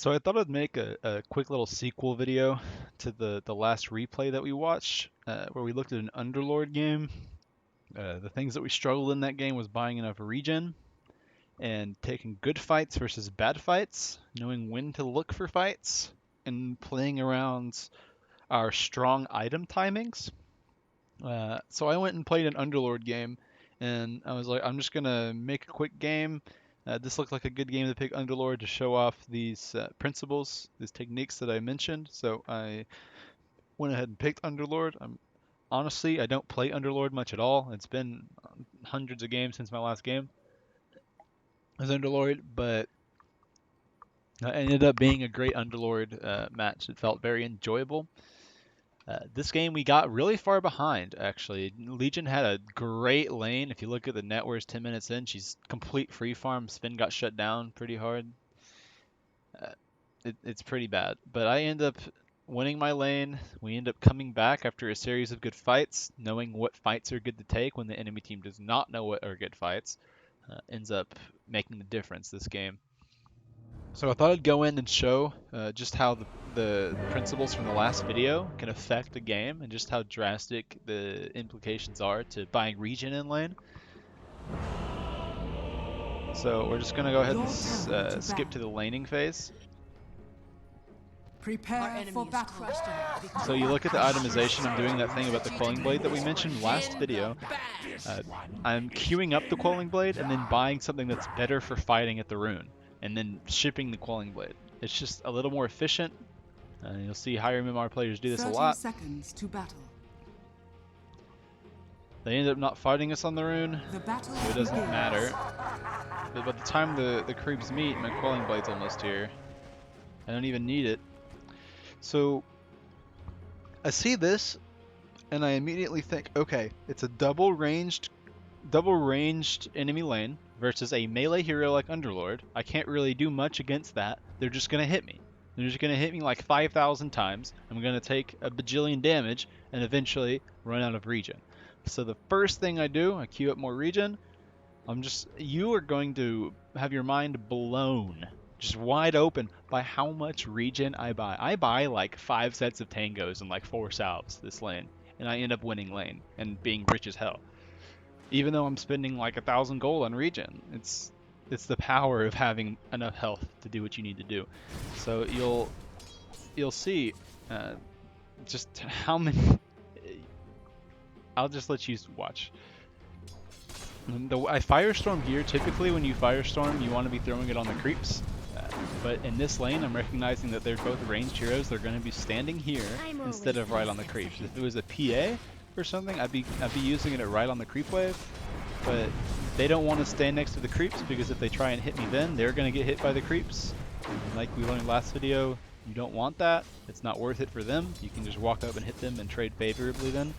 So I thought I'd make a quick little sequel video to the last replay that we watched, where we looked at an Underlord game. The things that we struggled in that game was buying enough regen and taking good fights versus bad fights, knowing when to look for fights, and playing around our strong item timings. So I went and played an Underlord game, and I was like, I'm just gonna make a quick game. This looked like a good game to pick Underlord to show off these principles, these techniques that I mentioned. So I went ahead and picked Underlord. Honestly, I don't play Underlord much at all. It's been hundreds of games since my last game as Underlord, but it ended up being a great Underlord match. It felt very enjoyable. This game we got really far behind, actually. Legion had a great lane. If you look at the net, where's 10 minutes in, she's complete free farm. Spin got shut down pretty hard. It's pretty bad. But I end up winning my lane. We end up coming back after a series of good fights, knowing what fights are good to take when the enemy team does not know what are good fights. Ends up making the difference this game. So I thought I'd go in and show just how the principles from the last video can affect the game and just how drastic the implications are to buying regen in lane. So we're just going to go ahead and skip to the laning phase. Prepare for battle. So you look at the itemization, I'm doing that thing about the Quelling Blade that we mentioned last video. I'm queuing up the Quelling Blade and then buying something that's better for fighting at the rune, and then shipping the Quelling Blade. It's just a little more efficient. You'll see higher MMR players do this a lot. 30 seconds to battle. They end up not fighting us on the rune, The battle so it doesn't matter. But by the time the creeps meet, my Quelling Blade's almost here. I don't even need it. So I see this, and I immediately think, okay, it's a double ranged enemy lane versus a melee hero like Underlord. I can't really do much against that. They're just gonna hit me. They're just gonna hit me like 5,000 times. I'm gonna take a bajillion damage and eventually run out of regen. So the first thing I do, I queue up more regen. You are going to have your mind blown, just wide open, by how much regen I buy. I buy like 5 sets of tangos and like 4 salves this lane, and I end up winning lane and being rich as hell. Even though I'm spending like 1,000 gold on regen, it's the power of having enough health to do what you need to do. So you'll see just how many. I'll just let you watch. I Firestorm here. Typically when you Firestorm, you want to be throwing it on the creeps. But in this lane, I'm recognizing that they're both ranged heroes. They're going to be standing here instead of right on the creeps. If it was a PA or something, I'd be using it right on the creep wave. But they don't want to stand next to the creeps, because if they try and hit me then, they're going to get hit by the creeps. And like we learned last video, you don't want that. It's not worth it for them. You can just walk up and hit them and trade favorably then.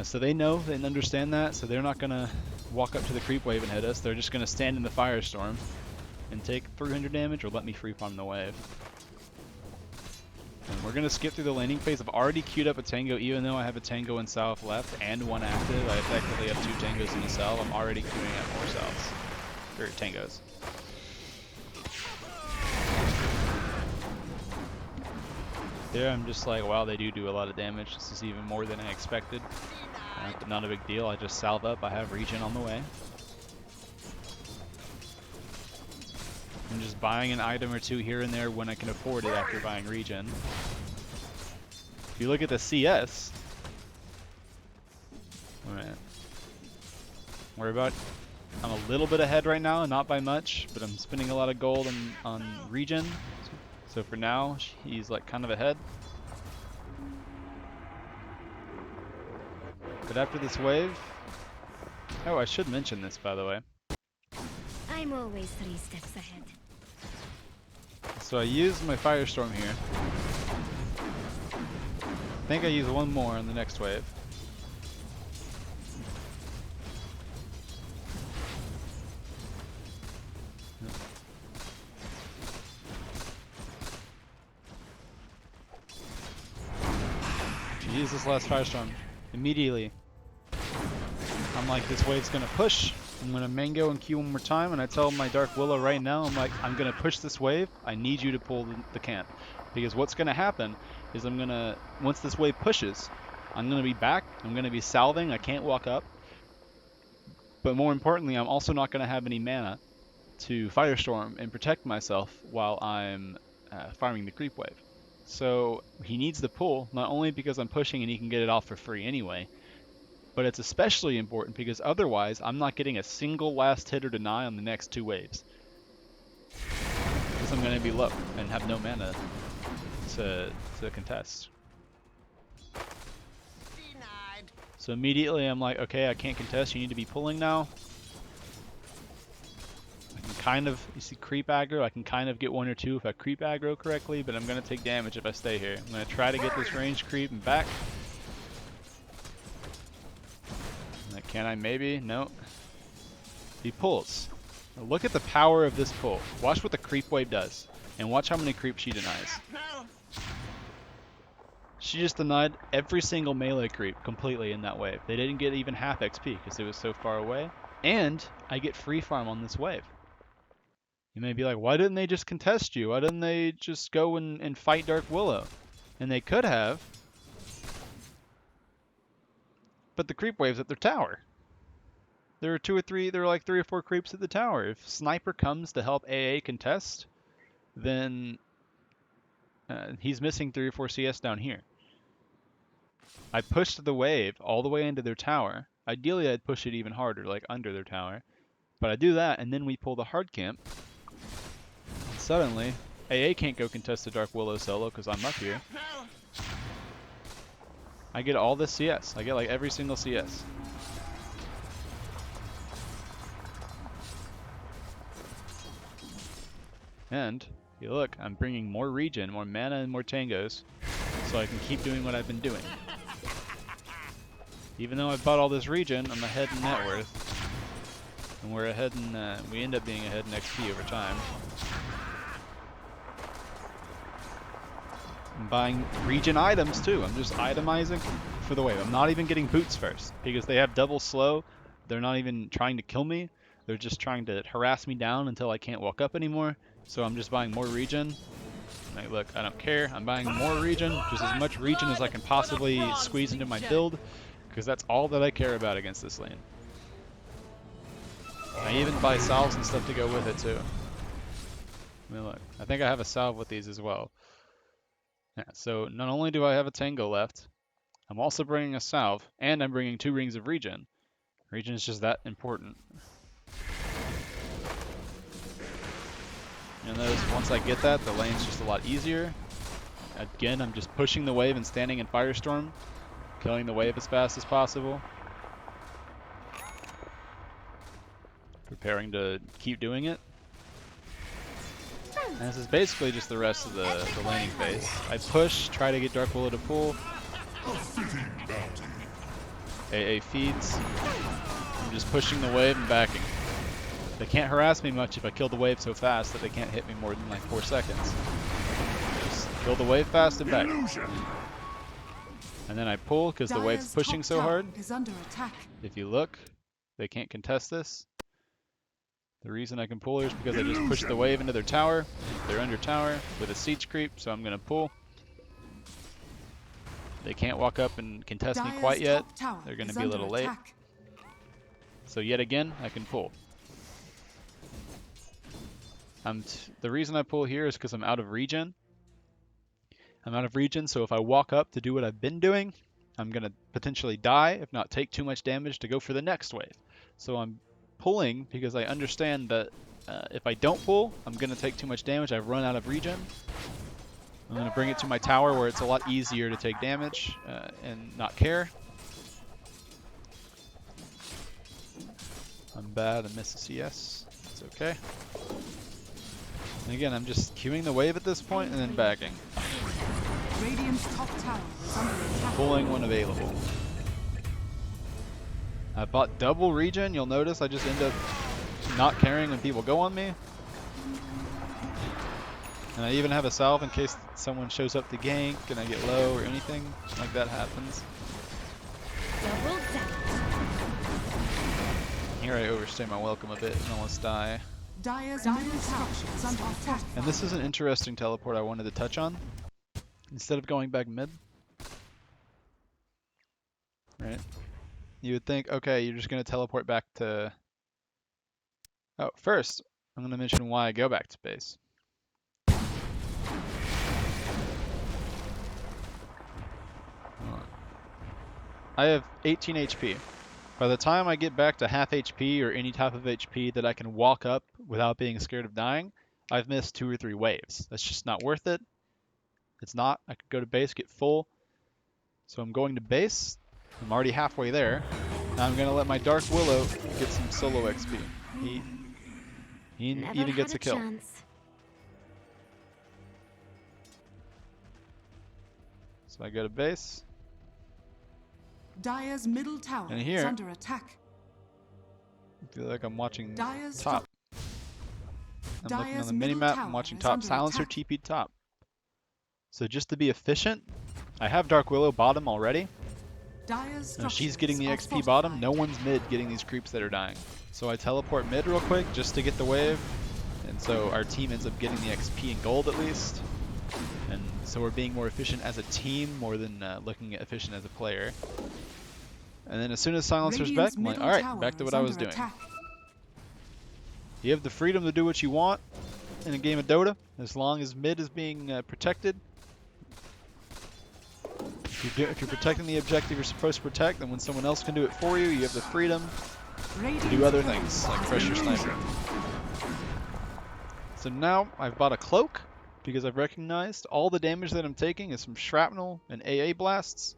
So they know and understand that, so they're not going to walk up to the creep wave and hit us. They're just going to stand in the Firestorm and take 300 damage or let me free farm the wave. And we're going to skip through the laning phase. I've already queued up a tango, even though I have a tango in south left and 1 active. I effectively have 2 tangos in the cell. I'm already queuing up more cells. Or tangos. There I'm just like, wow, they do a lot of damage. This is even more than I expected. But not a big deal. I just salve up. I have regen on the way. I'm just buying an item or 2 here and there when I can afford it after buying regen. If you look at the CS, I'm a little bit ahead right now, not by much, but I'm spending a lot of gold on regen. So for now, he's like kind of ahead. But after this wave, oh, I should mention this, by the way. I'm always 3 steps ahead. So I used my Firestorm here. I think I use 1 more on the next wave. Use this last Firestorm immediately. I'm like, this wave's gonna push. I'm gonna mango and Q one more time, and I tell my Dark Willow right now, I'm like, I'm gonna push this wave. I need you to pull the camp, because what's gonna happen is once this wave pushes, I'm gonna be back. I'm gonna be salving. I can't walk up, but more importantly, I'm also not gonna have any mana to Firestorm and protect myself while I'm farming the creep wave. So he needs the pull, not only because I'm pushing and he can get it off for free anyway, but it's especially important because otherwise I'm not getting a single last hit or deny on the next two waves. Because I'm going to be low and have no mana to contest. Denied. So immediately I'm like, okay, I can't contest, you need to be pulling now. I can kind of, you see creep aggro, I can kind of get one or two if I creep aggro correctly, but I'm going to take damage if I stay here. I'm going to try to get this range creep and back. Can I maybe? No. He pulls. Now look at the power of this pull. Watch what the creep wave does. And watch how many creeps she denies. She just denied every single melee creep completely in that wave. They didn't get even half XP because it was so far away. And I get free farm on this wave. You may be like, why didn't they just contest you? Why didn't they just go and fight Dark Willow? And they could have. But the creep wave's at their tower. There are like 3 or 4 creeps at the tower. If Sniper comes to help AA contest, then he's missing 3 or 4 CS down here. I pushed the wave all the way into their tower. Ideally, I'd push it even harder, like under their tower. But I do that, and then we pull the hard camp. And suddenly, AA can't go contest the Dark Willow solo because I'm up here. I get all this CS. I get like every single CS. And, you look, I'm bringing more regen, more mana, and more tangos, so I can keep doing what I've been doing. Even though I bought all this regen, I'm ahead in net worth. And we're ahead in, we end up being ahead in XP over time. I'm buying regen items too. I'm just itemizing for the wave. I'm not even getting boots first because they have double slow. They're not even trying to kill me. They're just trying to harass me down until I can't walk up anymore. So I'm just buying more regen. Like, look, I don't care. I'm buying more regen, just as much regen as I can possibly squeeze into my build, because that's all that I care about against this lane. I even buy salves and stuff to go with it too. I mean, look, I think I have a salve with these as well. Yeah, so not only do I have a tango left, I'm also bringing a salve, and I'm bringing 2 rings of regen. Regen is just that important. And notice once I get that, the lane's just a lot easier. Again, I'm just pushing the wave and standing in Firestorm, killing the wave as fast as possible. Preparing to keep doing it. And this is basically just the rest of the laning phase. I push, try to get Dark Willow to pull. AA feeds. I'm just pushing the wave and backing. They can't harass me much if I kill the wave so fast that they can't hit me more than like 4 seconds. Just kill the wave fast and back. And then I pull because the wave's pushing so hard. Is under attack. If you look, they can't contest this. The reason I can pull here is because I just pushed the wave into their tower. They're under tower with a siege creep, so I'm going to pull. They can't walk up and contest me quite yet. They're going to be a little late. So yet again, I can pull. The reason I pull here is because I'm out of regen. I'm out of regen, so if I walk up to do what I've been doing, I'm going to potentially die, if not take too much damage to go for the next wave. So I'm pulling because I understand that if I don't pull, I'm going to take too much damage. I've run out of regen. I'm going to bring it to my tower where it's a lot easier to take damage and not care. I'm bad and miss a CS. It's okay. And again, I'm just queuing the wave at this point and then backing. Radiant's top tower is under attack. Pulling when available. I bought double regen. You'll notice I just end up not caring when people go on me. And I even have a salve in case someone shows up to gank and I get low or anything like that happens. Double down. Here I overstay my welcome a bit and almost die. Dire's middle tower is under attack. And this is an interesting teleport I wanted to touch on. Instead of going back mid, right? You would think, okay, you're just going to teleport back to... Oh, first, I'm going to mention why I go back to base. I have 18 HP. By the time I get back to half HP or any type of HP that I can walk up without being scared of dying, I've missed 2 or 3 waves. That's just not worth it. It's not. I could go to base, get full. So I'm going to base. I'm already halfway there. Now I'm going to let my Dark Willow get some solo XP. He Never even had gets a kill. chance. So I go to base. Dire's middle tower And is here- under attack. I feel like I'm watching Dire's top. I'm looking on Dire's the middle minimap. tower I'm watching is top. under Silencer attack. TP top. So just to be efficient, I have Dark Willow bottom already. Dire's Now she's getting the structures are XP bottom. fortified. No one's mid getting these creeps that are dying. So I teleport mid real quick just to get the wave. And so our team ends up getting the XP and gold at least. And so we're being more efficient as a team more than looking at efficient as a player. And then as soon as Silencer's back, Radiant's I'm like, middle alright, tower back to is what I was under doing. attack. You have the freedom to do what you want in a game of Dota, as long as mid is being protected. If you're protecting the objective you're supposed to protect, then when someone else can do it for you, you have the freedom to Radiant's do other turret things, like has press your been sniper. So now I've bought a cloak, because I've recognized all the damage that I'm taking is from shrapnel and AA blasts.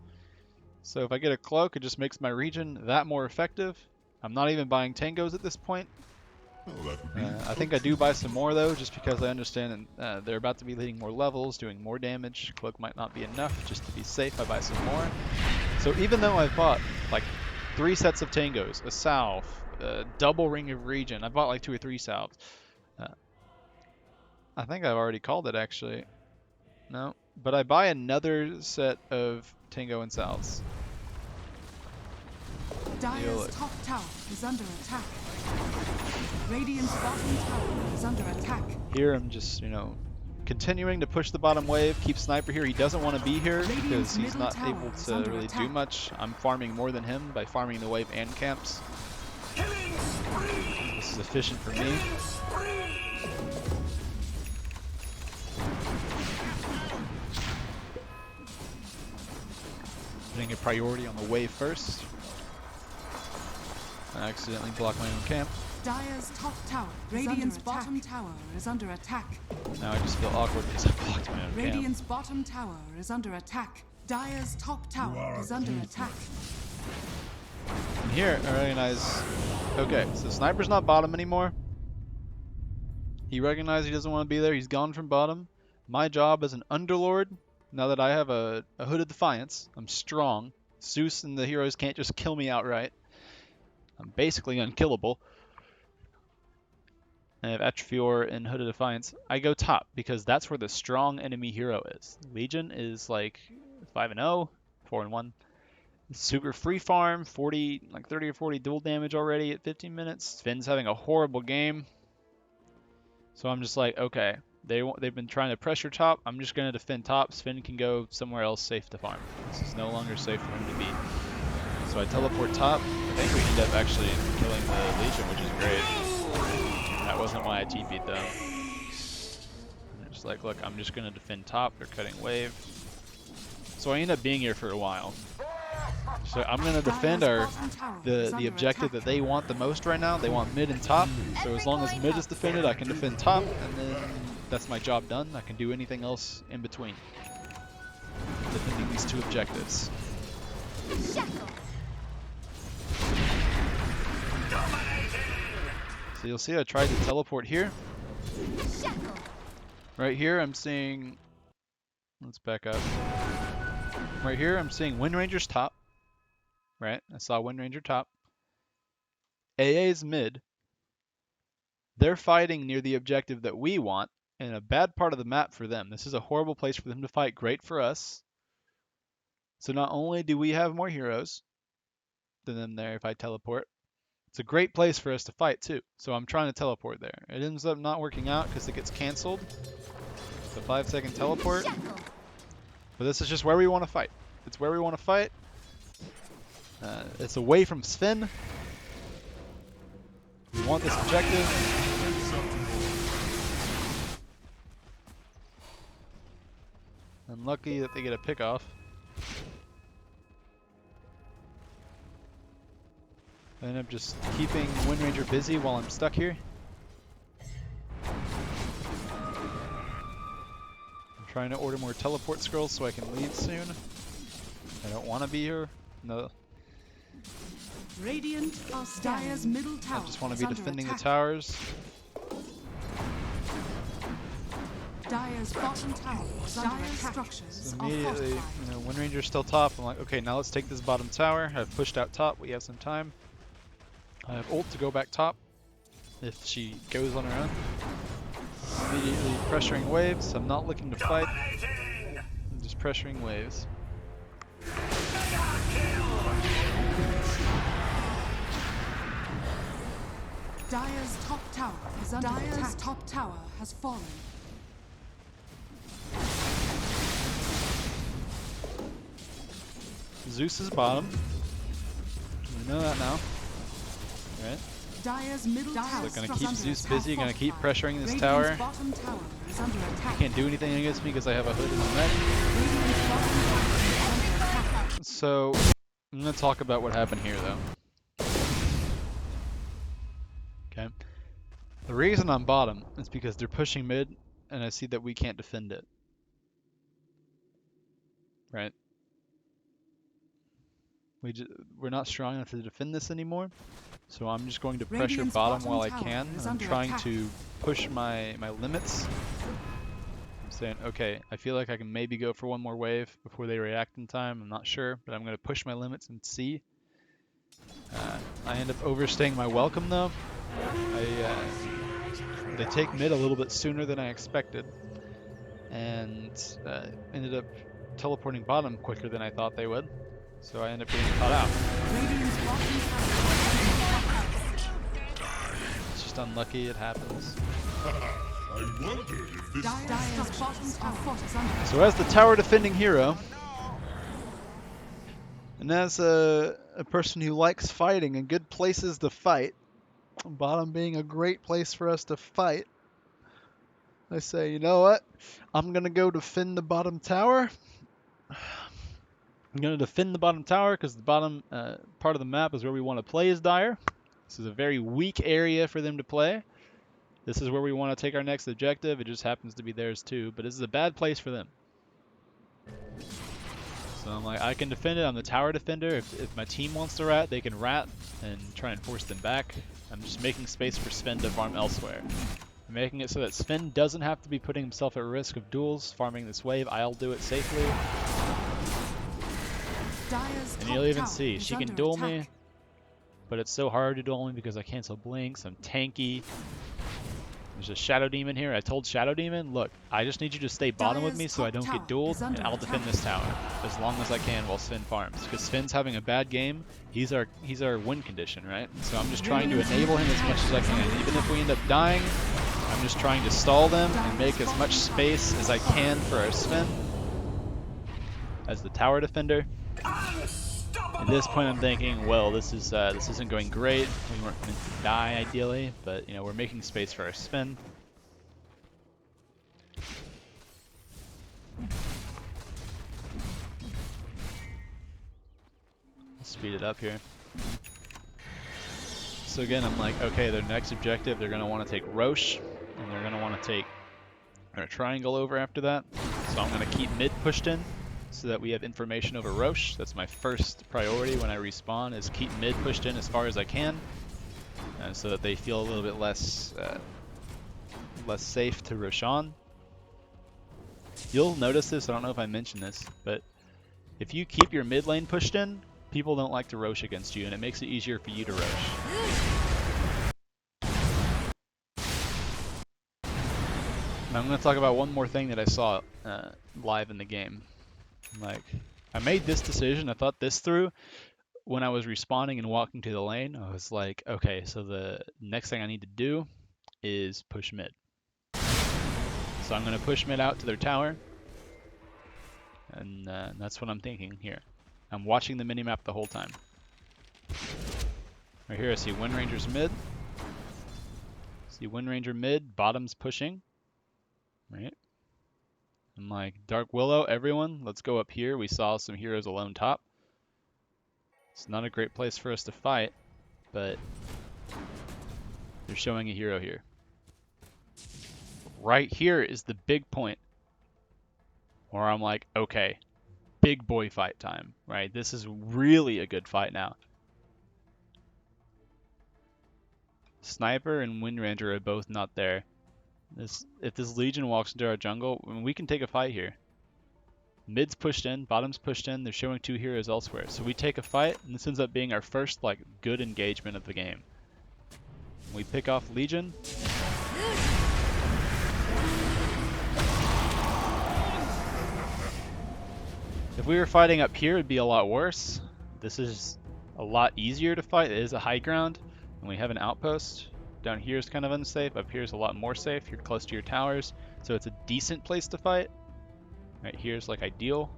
So if I get a cloak, it just makes my region that more effective. I'm not even buying tangos at this point. I think I do buy some more though, just because I understand they're about to be leading more levels, doing more damage. Cloak might not be enough. Just to be safe, I buy some more. So even though I've bought like 3 sets of tangos, a salve, a double ring of regen, I bought like 2 or 3 salves. I think I've already called it actually. No, but I buy another set of tango and salves. Dire's top tower is under attack. Radiant's bottom tower is under attack. Here I'm just, continuing to push the bottom wave, keep Sniper here. He doesn't want to be here because he's middle not tower able is to under really do attack. much. I'm farming more than him by farming the wave and camps. This is efficient for me. Putting a priority on the wave first. I accidentally blocked my own camp. Dire's top tower. Radiant's bottom tower is under attack. Now I just feel awkward because I blocked my own camp. Radiant's bottom tower is under attack. Dire's top tower is under attack. And here I recognize, okay, so Sniper's not bottom anymore. He recognized he doesn't want to be there. He's gone from bottom. My job as an Underlord, now that I have a Hood of Defiance, I'm strong. Zeus and the heroes can't just kill me outright. I'm basically unkillable. I have Atrophior and Hood of Defiance. I go top because that's where the strong enemy hero is. Legion is like 5-0, 4-1. Super free farm, 30 or 40 dual damage already at 15 minutes. Finn's having a horrible game. So I'm just like, okay, they've been trying to pressure top. I'm just going to defend top. Finn can go somewhere else safe to farm. This is no longer safe for him to be. So I teleport top. I think we end up actually killing the Legion, which is great. That wasn't why I TP'd though. I'm just like, look, I'm just going to defend top. They're cutting wave. So I end up being here for a while. So I'm going to defend the objective that they want the most right now. They want mid and top. So as long as mid is defended, I can defend top, and then that's my job done. I can do anything else in between. Defending these 2 objectives. So you'll see I tried to teleport here. Right here I'm seeing, let's back up. Right here I'm seeing Wind Ranger's top. Right, I saw Wind Ranger top. AA's mid. They're fighting near the objective that we want, in a bad part of the map for them. This is a horrible place for them to fight, great for us. So not only do we have more heroes than them there if I teleport, It's a great place for us to fight too. So I'm trying to teleport there. It ends up not working out because it gets canceled. It's a 5-second teleport. But this is just where we want to fight. It's where we want to fight. It's away from Sven. We want this objective. Unlucky that they get a pick off. I end up just keeping Wind Ranger busy while I'm stuck here. I'm trying to order more teleport scrolls so I can leave soon. I don't want to be here. No. Radiant are Dire's middle tower. I just want to be defending the towers. Dire's bottom tower. Dire's structures So are immediately, fortified. Wind Ranger's still top. I'm like, okay, now let's take this bottom tower. I've pushed out top. We have some time. I have ult to go back top if she goes on her own. Immediately pressuring waves. I'm not looking to fight. I'm just pressuring waves. Dire's top tower is under attack. Dire's top tower has fallen. Zeus is bottom. We know that now. Right? Dire's middle tower. So gonna keep Zeus busy, gonna keep pressuring this tower. Bottom tower is under attack. Can't do anything against me because I have a hood in the neck. So I'm gonna talk about what happened here though. Okay. The reason I'm bottom is because they're pushing mid and I see that we can't defend it. Right? We're not strong enough to defend this anymore. So I'm just going to pressure bottom while I can. I'm trying to push my limits. I'm saying, okay, I feel like I can maybe go for one more wave before they react in time. I'm not sure, but I'm going to push my limits and see. I end up overstaying my welcome though. They take mid a little bit sooner than I expected. And ended up teleporting bottom quicker than I thought they would. So I end up getting caught out. It's just unlucky, it happens. So as the tower defending hero, and as a person who likes fighting and good places to fight, bottom being a great place for us to fight, I say, you know what? I'm going to go defend the bottom tower. I'm going to defend the bottom tower because the bottom part of the map is where we want to play as Dire. This is a very weak area for them to play. This is where we want to take our next objective. It just happens to be theirs too, but this is a bad place for them. So I'm like, I can defend it. I'm the tower defender. If my team wants to rat, they can rat and try and force them back. I'm just making space for Sven to farm elsewhere. I'm making it so that Sven doesn't have to be putting himself at risk of duels farming this wave. I'll do it safely. And you'll even see, she can duel me, but it's so hard to duel me because I cancel blinks, I'm tanky. There's a Shadow Demon here. I told Shadow Demon, look, I just need you to stay bottom with me so I don't get dueled, and I'll defend this tower as long as I can while Sven farms. Because Sven's having a bad game, he's our win condition, right? So I'm just trying to enable him as much as I can. Even if we end up dying, I'm just trying to stall them and make as much space as I can for our Sven as the tower defender. At this point I'm thinking, well, this isn't going great. We weren't meant to die ideally, but we're making space for our Sven. Speed it up here. So again, I'm like, okay, their next objective, they're gonna want to take Roche, and they're gonna want to take our triangle over after that. So I'm gonna keep mid pushed in, so that we have information over Roche. That's my first priority when I respawn, is keep mid pushed in as far as I can, so that they feel a little bit less safe to Roshan. You'll notice this, I don't know if I mentioned this, but if you keep your mid lane pushed in, people don't like to Roche against you, and it makes it easier for you to Roche. And I'm going to talk about one more thing that I saw live in the game. Like, I made this decision, I thought this through. when I was respawning and walking to the lane, I was like, okay, so the next thing I need to do is push mid. So I'm going to push mid out to their tower, and that's what I'm thinking here. I'm watching the minimap the whole time. Right here I see Wind Ranger's mid. See Wind Ranger mid, bottom's pushing. Right? I'm like, Dark Willow, everyone, let's go up here. We saw some heroes alone top. It's not a great place for us to fight, but they're showing a hero here. Right here is the big point where I'm like, okay, big boy fight time, right? This is really a good fight now. Sniper and Wind Ranger are both not there. If this Legion walks into our jungle, I mean, we can take a fight here. Mid's pushed in, bottom's pushed in, they're showing two heroes elsewhere. So we take a fight, and this ends up being our first like good engagement of the game. We pick off Legion. If we were fighting up here, it'd be a lot worse. This is a lot easier to fight. It is a high ground, and we have an outpost. Down here is kind of unsafe. Up here is a lot more safe. You're close to your towers, so it's a decent place to fight. Right here's like ideal.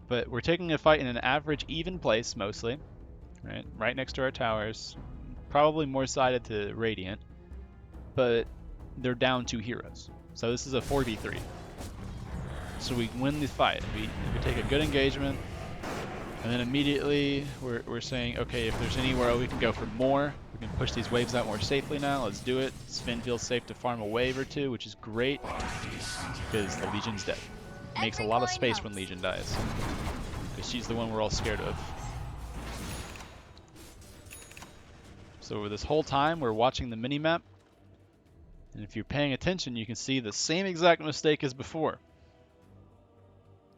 But we're taking a fight in an average even place mostly. Right next to our towers. Probably more sided to Radiant. But they're down 2 heroes. So this is a 4v3. So we win the fight. We take a good engagement, and then immediately we're saying, okay, if there's anywhere we can go for more, we can push these waves out more safely now. Let's do it. Sven feels safe to farm a wave or 2, which is great because the Legion's dead. It makes a lot of space when Legion dies because she's the one we're all scared of. So this whole time we're watching the minimap, and if you're paying attention, you can see the same exact mistake as before.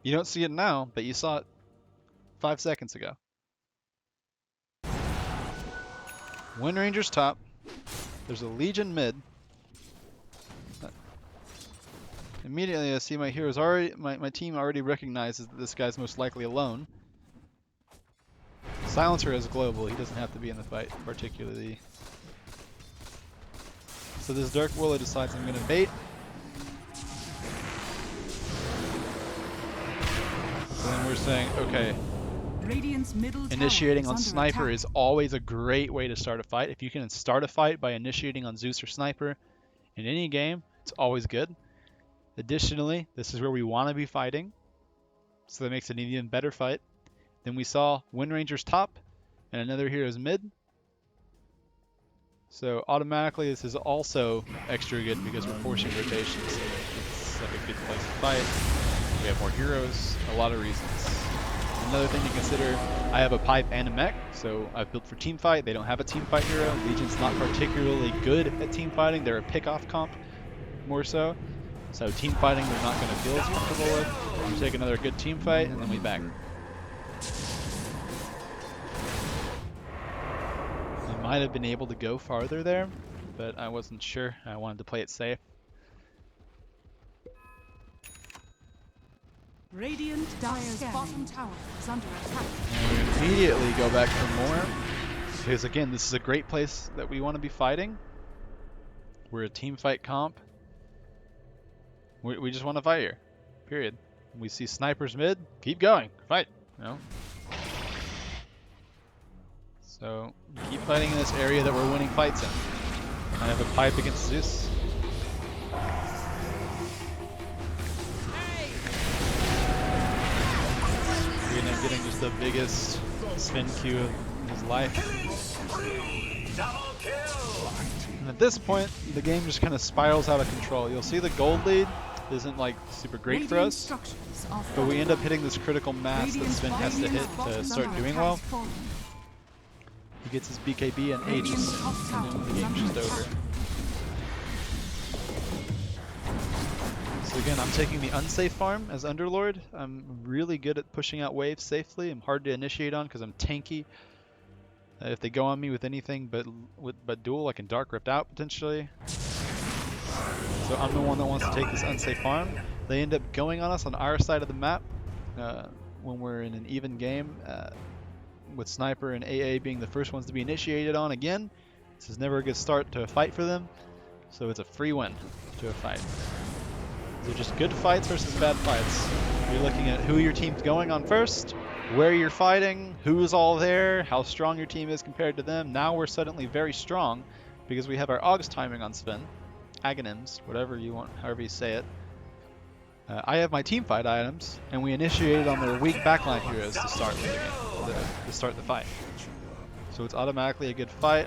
You don't see it now, but you saw it 5 seconds ago. Wind Ranger's top. There's a Legion mid. Immediately I see my heroes already, my team already recognizes that this guy's most likely alone. Silencer is global, he doesn't have to be in the fight particularly. So this Dark Willow decides I'm gonna bait. Then we're saying, okay, initiating on Sniper is always a great way to start a fight. If you can start a fight by initiating on Zeus or Sniper in any game, it's always good. Additionally, this is where we want to be fighting, so that makes it an even better fight. Then we saw Wind Ranger's top and another hero's mid. So automatically this is also extra good because we're forcing rotations. It's like a good place to fight. We have more heroes, a lot of reasons. Another thing to consider, I have a pipe and a mech, so I've built for teamfight. They don't have a teamfight hero. Legion's not particularly good at teamfighting. They're a pick-off comp, more so. So teamfighting they're not going to feel as comfortable with. We take another good teamfight, and then we back. I might have been able to go farther there, but I wasn't sure. I wanted to play it safe. Radiant Dire's bottom tower is under attack. And we immediately go back for more, because again, this is a great place that we want to be fighting. We're a team fight comp. We just want to fight here, period. We see snipers mid, keep going, fight, you know. So keep fighting in this area that we're winning fights in. I have a pipe against Zeus. We end up getting just the biggest spin Q of his life. And at this point, the game just kind of spirals out of control. You'll see the gold lead isn't like super great for us, but we end up hitting this critical mass that Sven has to hit to start doing well. He gets his BKB and ages, and then the game's just over. So again, I'm taking the unsafe farm as Underlord. I'm really good at pushing out waves safely. I'm hard to initiate on because I'm tanky. If they go on me with anything but duel, I can Dark Rift out potentially. So I'm the one that wants to take this unsafe farm. They end up going on us on our side of the map when we're in an even game. with Sniper and AA being the first ones to be initiated on again. This is never a good start to a fight for them, so it's a free win to a fight. These are just good fights versus bad fights. You're looking at who your team's going on first, where you're fighting, who's all there, how strong your team is compared to them. Now we're suddenly very strong because we have our Augs timing on Sven. Aghanim's, whatever you want, however you say it. I have my team fight items, and we initiated on their weak backline heroes to start the game, to start the fight. So it's automatically a good fight.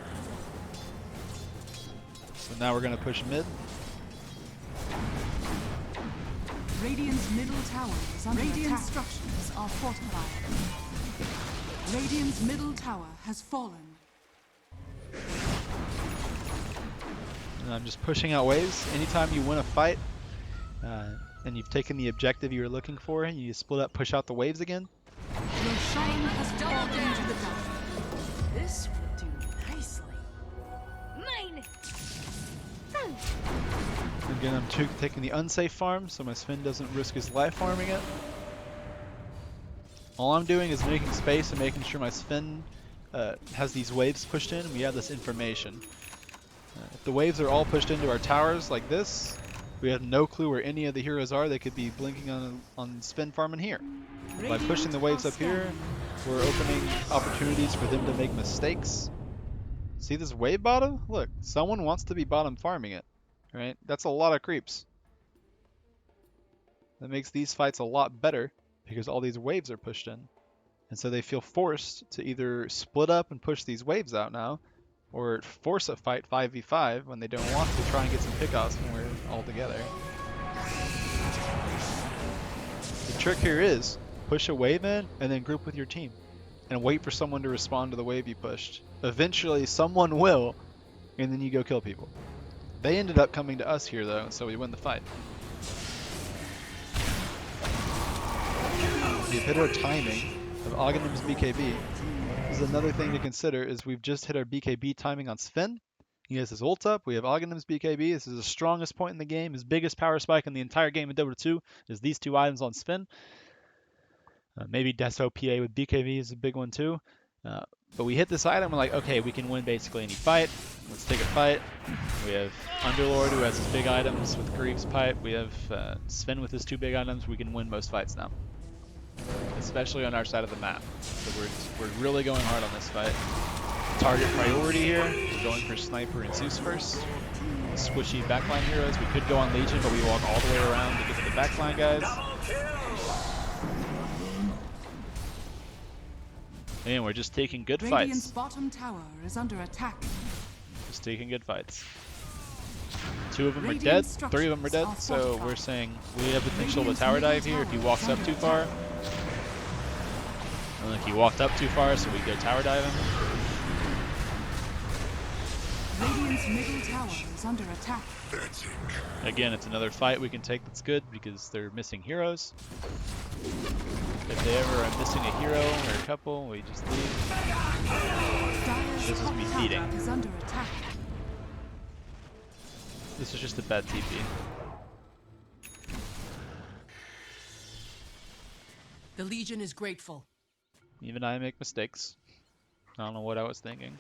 So now we're going to push mid. Radiant's middle tower is under Radiant structures are fortified. Radiant's middle tower has fallen. And I'm just pushing out waves. Anytime you win a fight, and you've taken the objective you were looking for, and you split up, push out the waves again. Your shine has fallen into the dark. This will do nicely. Mine. Again, I'm taking the unsafe farm, so my Sven doesn't risk his life farming it. All I'm doing is making space and making sure my Sven has these waves pushed in, and we have this information. If the waves are all pushed into our towers like this, we have no clue where any of the heroes are. They could be blinking on Sven farming here. By pushing the waves up here, we're opening opportunities for them to make mistakes. See this wave bottom? Look, someone wants to be bottom farming it, right? That's a lot of creeps. That makes these fights a lot better because all these waves are pushed in. And so they feel forced to either split up and push these waves out now, or force a fight 5v5 when they don't want to try and get some pickoffs when we're all together. The trick here is push a wave in and then group with your team and wait for someone to respond to the wave you pushed. Eventually someone will, and then you go kill people. They ended up coming to us here though, so we win the fight. We've hit our timing of Aghanim's BKB. This is another thing to consider is we've just hit our BKB timing on Sven. He has his ult up. We have Aghanim's BKB. This is the strongest point in the game. His biggest power spike in the entire game in Dota 2 is these two items on Sven. Maybe Deso PA with BKB is a big one too. But we hit this item, we're like, okay, we can win basically any fight. Let's take a fight. We have Underlord who has his big items with Greaves Pipe. We have Sven with his two big items. We can win most fights now, especially on our side of the map. So we're really going hard on this fight. Target priority here, we're going for Sniper and Zeus first. Squishy backline heroes. We could go on Legion, but we walk all the way around to get to the backline guys. And we're just taking good Radiant's fights. bottom tower is under attack. Just taking good fights. 2 of them are dead, 3 of them are dead, so we're saying we have potential to tower dive here if he walks up too far. And look, he walked up too far, so we go tower dive him. Radiant's middle tower is under attack. Again, it's another fight we can take that's good because they're missing heroes. If they ever are missing a hero or a couple, we just leave. Dire's This is top me tower feeding. is under attack. This is just a bad TP. The Legion is grateful. Even I make mistakes. I don't know what I was thinking.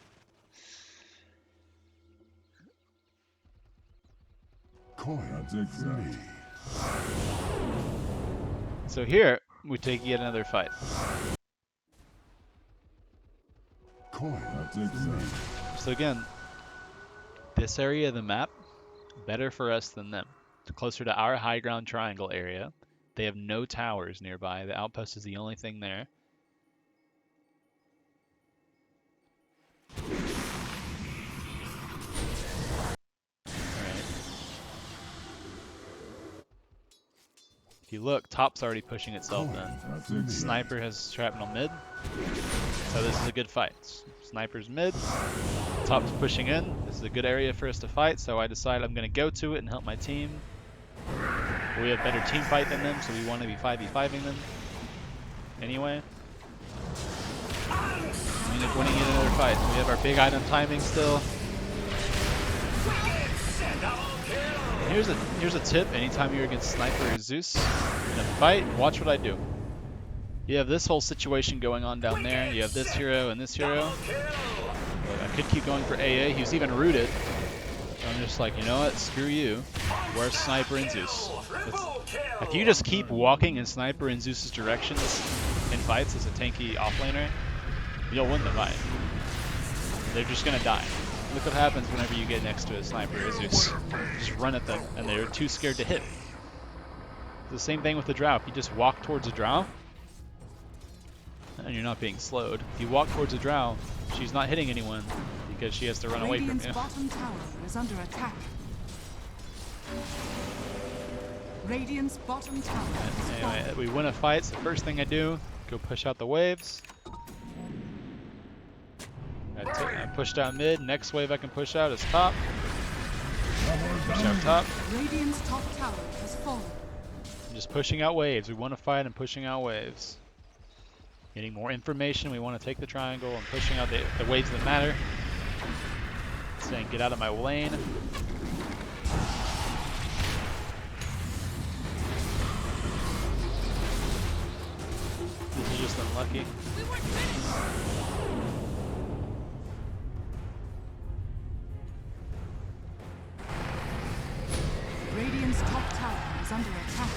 So here, we take yet another fight. So again, this area of the map, better for us than them. It's closer to our high ground triangle area. They have no towers nearby. The outpost is the only thing there. If you look, top's already pushing itself then. Sniper has shrapnel mid. So this is a good fight. Sniper's mid. Top's pushing in. This is a good area for us to fight, so I decide I'm going to go to it and help my team. We have better team fight than them, so we want to be 5v5ing them. Anyway. We end up winning yet another fight. We have our big item timing still. Here's a tip, anytime you're against Sniper or Zeus in a fight, watch what I do. You have this whole situation going on down there. You have this hero and this hero. But I could keep going for AA. He was even rooted. So I'm just like, you know what? Screw you. Where's Sniper and Zeus? If you just keep walking in Sniper and Zeus's directions in fights as a tanky offlaner, you'll win the fight. They're just gonna die. Look what happens whenever you get next to a Sniper or Zeus. Just run at them, and they're too scared to hit. It's the same thing with the Drow. If you just walk towards a Drow, and you're not being slowed. If you walk towards a Drow, she's not hitting anyone because she has to run away from Radiant's you. bottom tower is under attack. Radiant's bottom tower is Anyway, falling. we win a fight, so first thing I do, go push out the waves. I pushed out mid, next wave I can push out is top. Push out top. Radiant's top tower has fallen. I'm just pushing out waves. We want to fight and pushing out waves. Getting more information, we want to take the triangle and pushing out the waves that matter. Saying, get out of my lane. This is just unlucky. We weren't finished. Radiant's top tower is under attack.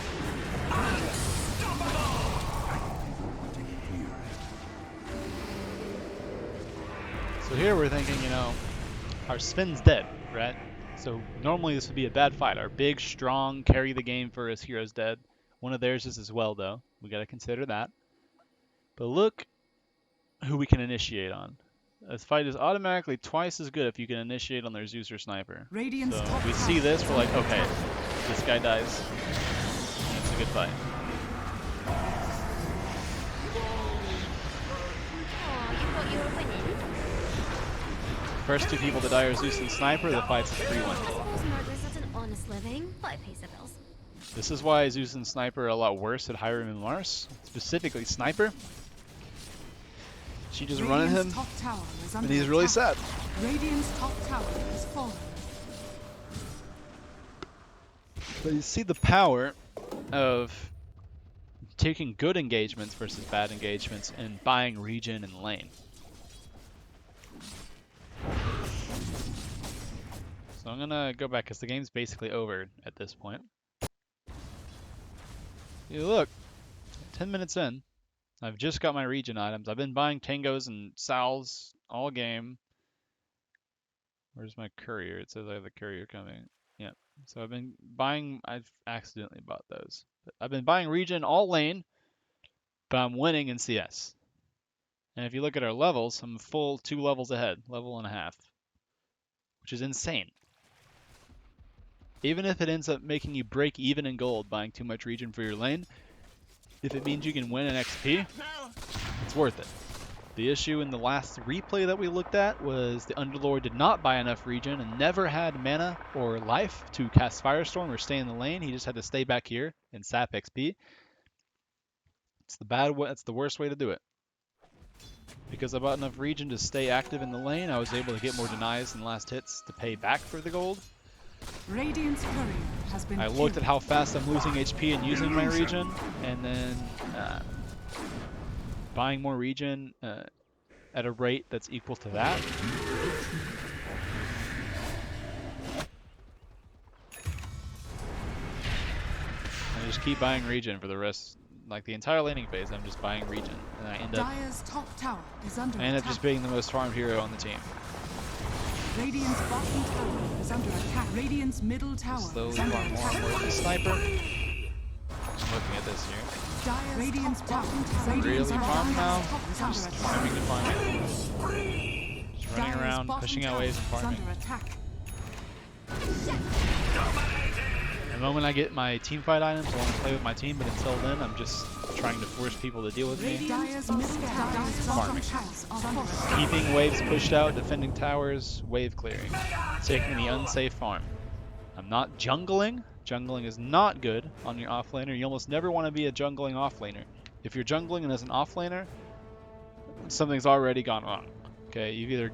So here we're thinking, you know, our Sven's dead, right? So normally this would be a bad fight. Our big, strong, carry the game for us hero's dead. One of theirs is as well, though. We got to consider that. But look who we can initiate on. This fight is automatically twice as good if you can initiate on their Zeus or Sniper. Radiant's So top we tower see this, is we're like, under okay, attack. this guy dies. That's a good fight. Oh, you thought you were winning? First two people to die are Zeus and Sniper, the fight's a 3-1. Suppose murderers at an honest living, but it pays the bills. This is why Zeus and Sniper are a lot worse at Hiram and Mars. Specifically Sniper. She just running him, Radiant's top tower is under and he's really attack. sad. Radiant's top tower has fallen. But you see the power of taking good engagements versus bad engagements and buying region and lane. So I'm gonna go back because the game's basically over at this point. You look, 10 minutes in, I've just got my region items. I've been buying tangos and sals all game. Where's my courier? It says I have a courier coming. Yep. So I've been buying, I've accidentally bought those. But I've been buying region all lane, but I'm winning in CS. And if you look at our levels, I'm full 2 levels ahead, level and a half, which is insane. Even if it ends up making you break even in gold buying too much region for your lane, if it means you can win an XP, it's worth it. The issue in the last replay that we looked at was the Underlord did not buy enough region and never had mana or life to cast Firestorm or stay in the lane. He just had to stay back here and sap XP. It's the bad way, it's the worst way to do it. Because I bought enough region to stay active in the lane, I was able to get more denies and last hits to pay back for the gold. Radiant's courier has been I looked at how fast I'm losing HP and using my region, and then buying more region at a rate that's equal to that. I just keep buying region for the rest, like the entire laning phase. I'm just buying region, and I end up Dire's top tower is under just attack. being the most farmed hero on the team. Radiant's bottom tower is under attack. Radiant's middle tower Slowly is under farm more and attack. more with the sniper. I'm looking at this here. Dire's Radiant's bottom tower. Really Radiant's farm now? top tower is Just under farming to attack. farm it. Just running Dire's around, bottom pushing out tower waves and is farming. under attack. The moment I get my team fight items, I want to play with my team, but until then, I'm just trying to force people to deal with me. Dire's middle tower is Farming. under attack. Keeping waves pushed out, defending towers, wave clearing. Taking the unsafe farm. I'm not jungling. Jungling is not good on your offlaner. You almost never want to be a jungling offlaner. If you're jungling and as an offlaner, something's already gone wrong. Okay, you've either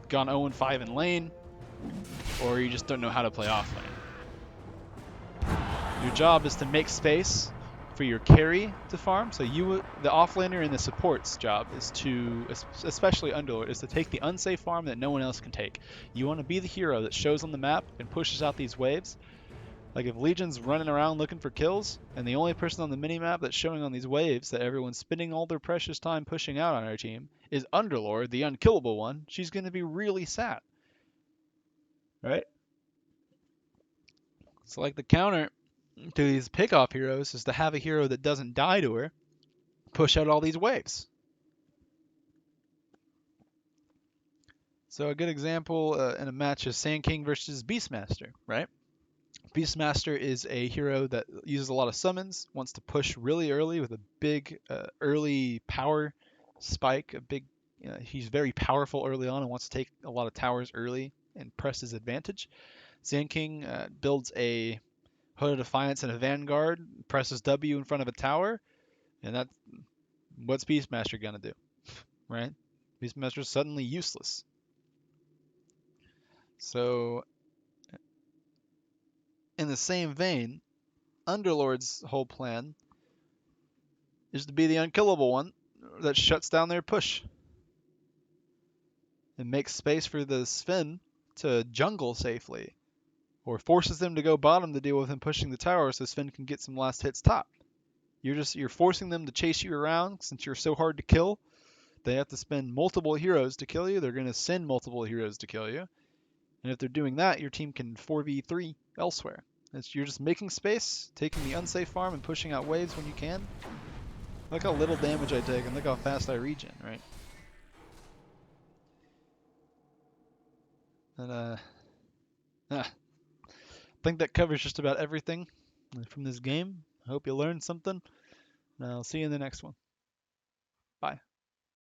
gone 0-5 in lane, or you just don't know how to play offlane. Your job is to make space for your carry to farm. So the offlaner and the support's job is to, especially Underlord, is to take the unsafe farm that no one else can take. You want to be the hero that shows on the map and pushes out these waves. Like if Legion's running around looking for kills, and the only person on the minimap that's showing on these waves that everyone's spending all their precious time pushing out on our team is Underlord, the unkillable one, she's going to be really sad. Right? So like the counter to these pickoff heroes is to have a hero that doesn't die to her push out all these waves. So a good example in a match is Sand King versus Beastmaster, right? Beastmaster is a hero that uses a lot of summons, wants to push really early with a big early power spike. He's very powerful early on and wants to take a lot of towers early and press his advantage. Sand King builds a Hood of Defiance and a Vanguard, presses W in front of a tower, and that's what's Beastmaster gonna do, right? Beastmaster is suddenly useless. So in the same vein, Underlord's whole plan is to be the unkillable one that shuts down their push and makes space for the Sven to jungle safely, or forces them to go bottom to deal with him pushing the tower so Sven can get some last hits top. You're forcing them to chase you around since you're so hard to kill. They have to spend multiple heroes to kill you. They're going to send multiple heroes to kill you. And if they're doing that, your team can 4v3 elsewhere. You're just making space, taking the unsafe farm and pushing out waves when you can. Look how little damage I take and look how fast I regen, right? And I think that covers just about everything from this game. I hope you learned something. And I'll see you in the next one. Bye.